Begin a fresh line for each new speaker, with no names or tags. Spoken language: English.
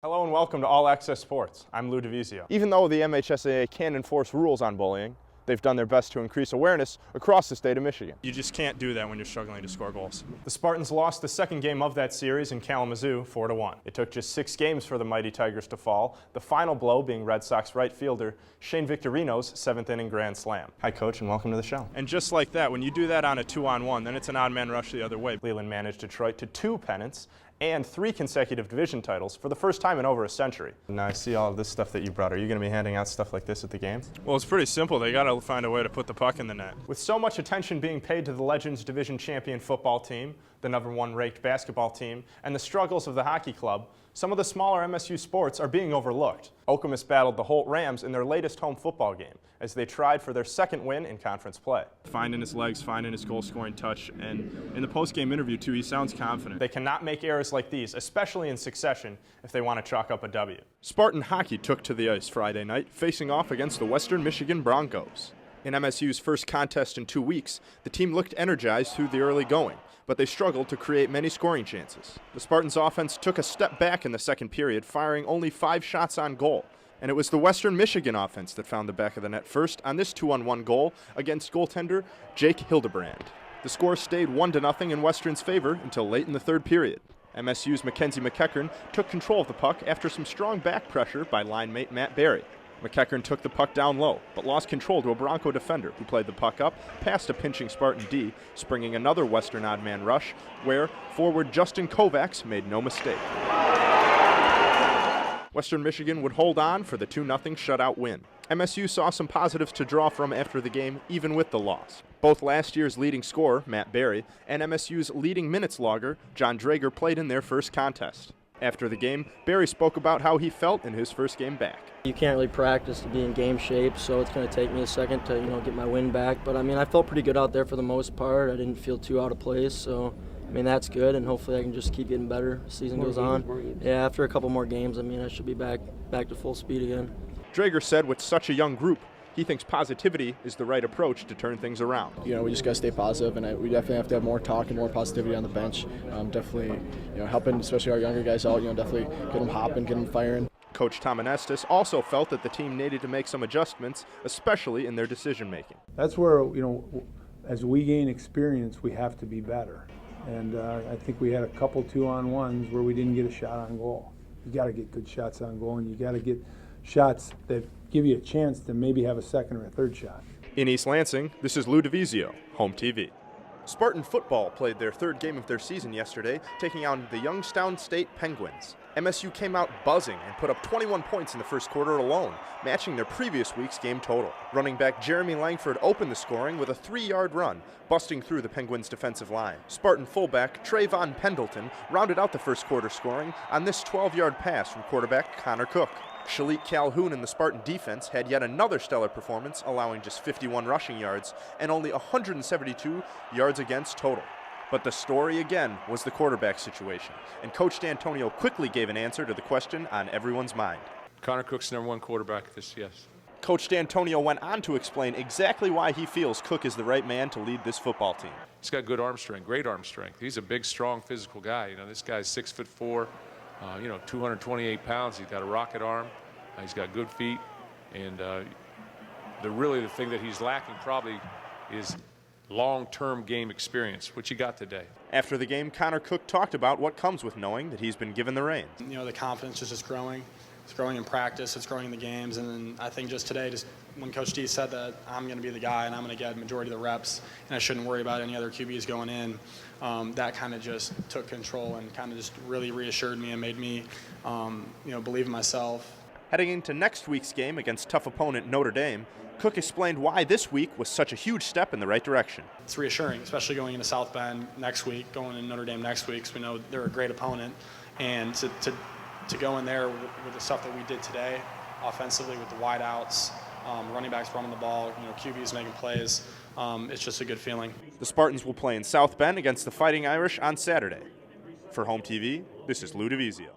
Hello and welcome to All Access Sports. I'm Lou DiVizio. Even though the MHSAA can't enforce rules on bullying, they've done their best to increase awareness across the state of Michigan. You just can't do that when you're struggling to score goals. The Spartans lost the second game of that series in Kalamazoo 4-1. It took just 6 games for the mighty Tigers to fall, the final blow being Red Sox right fielder Shane Victorino's 7th inning grand slam. Hi Coach, and welcome to the show. And just like that, when you do that on a 2-on-1, then it's an odd man rush the other way. Leland managed Detroit to 2 pennants and 3 consecutive division titles for the first time in over a century. Now I see all of this stuff that you brought. Are you going to be handing out stuff like this at the games? Well, it's pretty simple. They got to find a way to put the puck in the net. With so much attention being paid to the Legends Division champion football team, the #1 ranked basketball team, and the struggles of the hockey club, some of the smaller MSU sports are being overlooked. Okemos battled the Holt Rams in their latest home football game as they tried for their second win in conference play. Finding his legs, finding his goal-scoring touch, and in the post-game interview too, he sounds confident. They cannot make errors like these, especially in succession, if they want to chalk up a W. Spartan hockey took to the ice Friday night, facing off against the Western Michigan Broncos. In MSU's first contest in 2 weeks, the team looked energized through the early going, but they struggled to create many scoring chances. The Spartans' offense took a step back in the second period, firing only 5 shots on goal. And it was the Western Michigan offense that found the back of the net first on this 2-on-1 goal against goaltender Jake Hildebrand. The score stayed 1-0 in Western's favor until late in the third period. MSU's Mackenzie McEachern took control of the puck after some strong back pressure by line mate Matt Barry. McEachern took the puck down low, but lost control to a Bronco defender who played the puck up past a pinching Spartan D, springing another Western odd man rush, where forward Justin Kovacs made no mistake. Western Michigan would hold on for the 2-0 shutout win. MSU saw some positives to draw from after the game, even with the loss. Both last year's leading scorer, Matt Barry, and MSU's leading minutes logger, John Drager, played in their first contest. After the game, Barry spoke about how he felt in his first game back.
You can't really practice to be in game shape, so it's going to take me a second to get my wind back. But I felt pretty good out there for the most part. I didn't feel too out of place, so that's good, and hopefully I can just keep getting better as the season goes on. Yeah, after a couple more games, I should be back to full speed again.
Drager said with such a young group, he thinks positivity is the right approach to turn things around.
We just got to stay positive, and we definitely have to have more talk and more positivity on the bench. Definitely, helping especially our younger guys out. Definitely get them hopping, get them firing.
Coach Tom Anestis also felt that the team needed to make some adjustments, especially in their decision making.
That's where as we gain experience, we have to be better. And I think we had a couple 2-on-1s where we didn't get a shot on goal. You got to get good shots on goal, and you got to get shots that give you a chance to maybe have a second or a third shot.
In East Lansing, this is Lou DiVizio, Home TV. Spartan football played their third game of their season yesterday, taking on the Youngstown State Penguins. MSU came out buzzing and put up 21 points in the first quarter alone, matching their previous week's game total. Running back Jeremy Langford opened the scoring with a 3-yard run, busting through the Penguins' defensive line. Spartan fullback Trayvon Pendleton rounded out the first quarter scoring on this 12-yard pass from quarterback Connor Cook. Shalik Calhoun in the Spartan defense had yet another stellar performance, allowing just 51 rushing yards and only 172 yards against total. But the story again was the quarterback situation, and Coach D'Antonio quickly gave an answer to the question on everyone's mind.
Connor Cook's #1 quarterback this, yes.
Coach D'Antonio went on to explain exactly why he feels Cook is the right man to lead this football team.
He's got good arm strength, great arm strength. He's a big, strong, physical guy. This guy's 6'4", 228 pounds. He's got a rocket arm. He's got good feet, and the thing that he's lacking probably is long-term game experience, which he got today.
After the game, Connor Cook talked about what comes with knowing that he's been given the reins.
The confidence is just growing. It's growing in practice, it's growing in the games, and then I think just today, when Coach D said that I'm going to be the guy and I'm going to get a majority of the reps and I shouldn't worry about any other QBs going in, that kind of just took control and kind of just really reassured me and made me, believe in myself.
Heading into next week's game against tough opponent Notre Dame, Cook explained why this week was such a huge step in the right direction.
It's reassuring, especially going into South Bend next week, going into Notre Dame next week, because we know they're a great opponent. And to go in there with the stuff that we did today, offensively with the wideouts, running backs running the ball, QBs making plays, it's just a good feeling.
The Spartans will play in South Bend against the Fighting Irish on Saturday. For Home TV, this is Lou DiVizio.